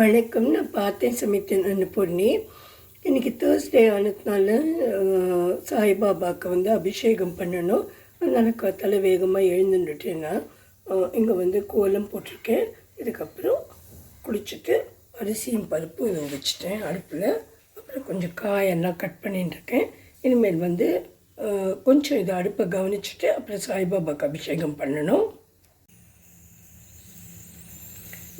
வணக்கம். நான் பார்த்தேன் சமைத்தேன் அன்னபூர்ணி. இன்றைக்கி தேர்ஸ்டே ஆனதுனால சாய்பாபாவுக்கு அபிஷேகம் பண்ணணும். அதனால் காத்தால வேகமாக எழுந்துட்டுட்டேன்னா இங்கே கோலம் போட்டிருக்கேன். இதுக்கப்புறம் குளிச்சுட்டு அரிசியும் பருப்பு இதை வச்சுட்டேன் அடுப்பில். அப்புறம் கொஞ்சம் காயெல்லாம் கட் பண்ணிட்டுருக்கேன். இனிமேல் கொஞ்சம் இதை அடுப்பை கவனிச்சுட்டு அப்புறம் சாய்பாபாவுக்கு அபிஷேகம் பண்ணணும்.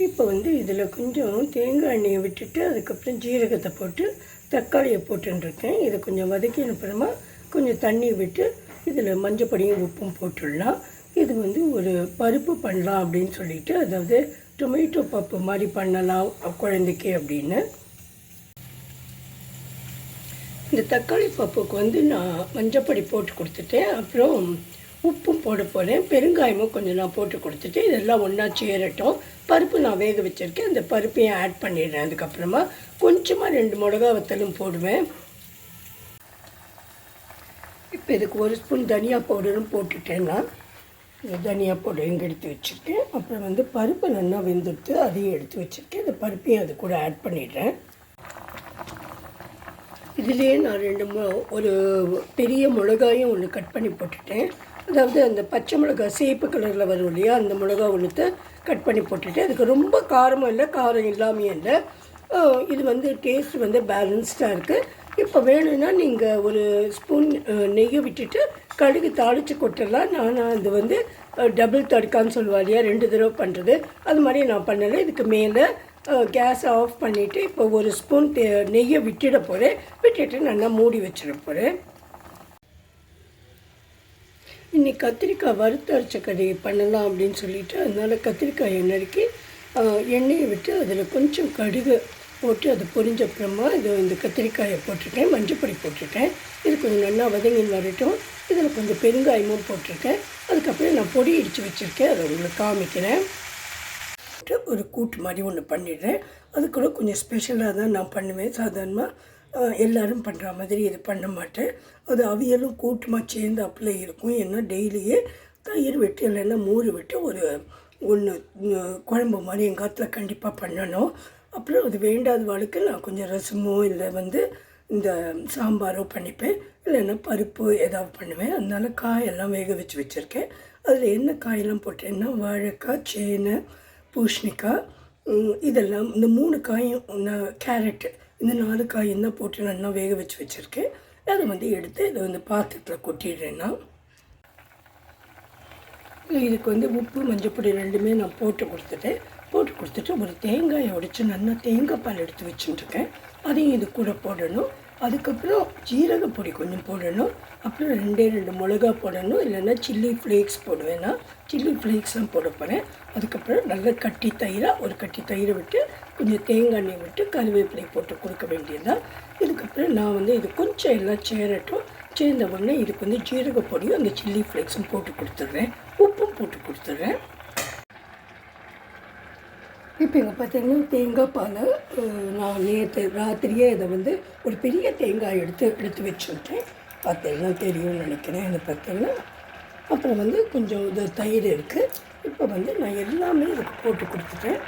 இப்போ இதில் கொஞ்சம் தேங்காய் எண்ணெயை விட்டுட்டு அதுக்கப்புறம் ஜீரகத்தை போட்டு தக்காளியை போட்டுருக்கேன். இதை கொஞ்சம் வதக்கின அப்புறமா கொஞ்சம் தண்ணி விட்டு இதில் மஞ்சப்பொடியும் உப்பும் போட்டுடலாம். இது ஒரு பருப்பு பண்ணலாம் அப்படின்னு சொல்லிட்டு, அதாவது டொமேட்டோ பப்பு மாதிரி பண்ணலாம் குழந்தைக்கு அப்படின்னு. இந்த தக்காளி பப்புக்கு நான் மஞ்சப்பொடி போட்டு கொடுத்துட்டேன். அப்புறம் உப்பும் போட போகிறேன். பெருங்காயமும் கொஞ்சம் நான் போட்டு கொடுத்துட்டு இதெல்லாம் ஒன்றா சேரட்டும். பருப்பு நான் வேக வச்சுருக்கேன். அந்த பருப்பையும் ஆட் பண்ணிடுறேன். அதுக்கப்புறமா கொஞ்சமாக 2 மிளகா வத்தலும் போடுவேன். இப்போ இதுக்கு 1 ஸ்பூன் தனியா பவுடரும் போட்டுட்டேன்னா தனியா பவுடர் இங்கே எடுத்து வச்சுருக்கேன். அப்புறம் பருப்பு நல்லா வெந்துட்டு அதையும் எடுத்து வச்சுருக்கேன். இந்த பருப்பையும் அது கூட ஆட் பண்ணிடுறேன். இதுலேயே நான் ஒரு பெரிய மிளகாயும் ஒன்று கட் பண்ணி போட்டுட்டேன். அதாவது அந்த பச்சை மிளகா சேப்பு கலரில் வரும் இல்லையா, அந்த மிளகா ஒன்றுத்தை கட் பண்ணி போட்டுட்டேன். அதுக்கு ரொம்ப காரமும் இல்லை, காரம் இல்லாமையும் இல்லை. இது டேஸ்ட் பேலன்ஸ்டாக இருக்குது. இப்போ வேணும்னா நீங்கள் ஒரு ஸ்பூன் நெய்யை விட்டுட்டு கடுகு தாளித்து கொட்டலாம். நான் அது டபுள் தடுக்கான்னு சொல்லுவா இல்லையா, 2 தடவை பண்ணுறது, அது மாதிரி நான் பண்ணலை. இதுக்கு மேலே கேஸை ஆஃப் பண்ணிவிட்டு இப்போ ஒரு ஸ்பூன் நெய்யை விட்டுட போகிறேன். விட்டுட்டு நல்லா மூடி வச்சிட போகிறேன். இன்றைக்கி கத்திரிக்காய் வறுத்து அரைச்ச கறி பண்ணலாம் அப்படின்னு சொல்லிவிட்டு, அதனால் கத்திரிக்காயை நறுக்கி எண்ணெயை விட்டு அதில் கொஞ்சம் கடுகு போட்டு அது பொரிஞ்சப்புறமா இந்த கத்திரிக்காயை போட்டிருக்கேன். மஞ்சப்பொடி போட்டிருக்கேன். இது கொஞ்சம் நல்லா வதங்கின்னு வரட்டும். இதில் கொஞ்சம் பெருங்காயமும் போட்டிருக்கேன். அதுக்கப்புறம் நான் பொடி இடித்து வச்சுருக்கேன், அதை உங்களுக்கு காமிக்கிறேன். ஒரு கூட்டு மாதிரி ஒன்று பண்ணிடுறேன். அது கூட கொஞ்சம் ஸ்பெஷலாக தான் நான் பண்ணுவேன். சாதாரணமாக எல்லோரும் பண்ணுற மாதிரி இது பண்ண மாட்டேன். அது அவியலும் கூட்டுமாக சேர்ந்து அப்படியே இருக்கும். ஏன்னா டெய்லியே தயிர் விட்டு இல்லைன்னா மோர் விட்டு ஒன்று குழம்பு மாதிரி எங்கள் காலத்தில் கண்டிப்பாக பண்ணணும். அப்புறம் அது வேண்டாத வாழ்க்கை நான் கொஞ்சம் ரசமோ இல்லை இந்த சாம்பாரோ பண்ணிப்பேன். இல்லைன்னா பருப்பு ஏதாவது பண்ணுவேன். அதனால காயெல்லாம் வேக வச்சு வச்சுருக்கேன். அதில் என்ன காயெல்லாம் போட்டேன்னா வாழைக்காய், சேனை, பூசணிக்காய், இதெல்லாம் இந்த 3 காயும், கேரட்டு, இந்த 4 காயும் தான் போட்டு நல்லா வேக வச்சு வச்சுருக்கேன். அதை எடுத்து இதை பாத்திரத்தில் கொட்டிடுறேன்னா இதுக்கு உப்பு மஞ்சப்பொடி 2மே நான் போட்டு கொடுத்துட்டு ஒரு தேங்காயை உடைச்சி நல்லா தேங்காய் பால் எடுத்து வச்சுட்டுருக்கேன். அதையும் இது கூட போடணும். அதுக்கப்புறம் ஜீரகப்பொடி கொஞ்சம் போடணும். அப்புறம் 2 மிளகா போடணும். இல்லைன்னா சில்லி ஃப்ளேக்ஸ் போடுவேன்னா சில்லி ஃப்ளேக்ஸ்லாம் போட போகிறேன். அதுக்கப்புறம் நல்லா கட்டி தயிராக ஒரு கட்டி தயிரை விட்டு கொஞ்சம் தேங்காய் எண்ணெய் விட்டு கருவேப்பிலை போட்டு கொடுக்க வேண்டியதுதான். இதுக்கப்புறம் நான் இது கொஞ்சம் எல்லாம் சேரட்டும். சேர்ந்த உடனே இதுக்கு ஜீரகப்பொடியும் அந்த சில்லி ஃப்ளேக்ஸும் போட்டு கொடுத்துட்றேன். உப்பும் போட்டு கொடுத்துட்றேன். இப்போ இங்கே பார்த்தீங்கன்னா தேங்காய் பாலை நான் நேற்று ராத்திரியே இதை ஒரு பெரிய தேங்காய் எடுத்து வச்சுட்டேன். பார்த்தீங்கன்னா தெரியும்னு நினைக்கிறேன். இதை பார்த்தீங்கன்னா அப்புறம் கொஞ்சம் இது தயிர் இருக்குது. இப்போ நான் எல்லாமே இதுக்கு போட்டு கொடுத்துட்டேன்.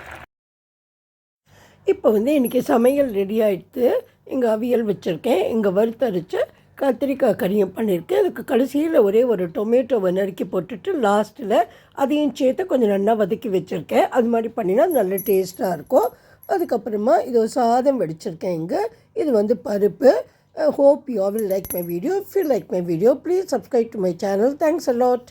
இப்போ இன்றைக்கி சமையல் ரெடி ஆகிடுது. இங்கே அவியல் வச்சுருக்கேன். இங்கே வறுத்தரைச்ச கத்திரிக்காய் கறியும் பண்ணியிருக்கேன். அதுக்கு கடைசியில் ஒரே ஒரு டொமேட்டோவை நறுக்கி போட்டுட்டு லாஸ்ட்டில் அதையும் சேர்த்து கொஞ்சம் நல்லா வதக்கி வச்சுருக்கேன். அது மாதிரி பண்ணினா நல்ல டேஸ்ட்டாக இருக்கும். அதுக்கப்புறமா இது சாதம் வடிச்சிருக்கேன். இங்கே இது பருப்பு. Hope you all will like my video. If you like my video, please subscribe to my channel. Thanks a lot.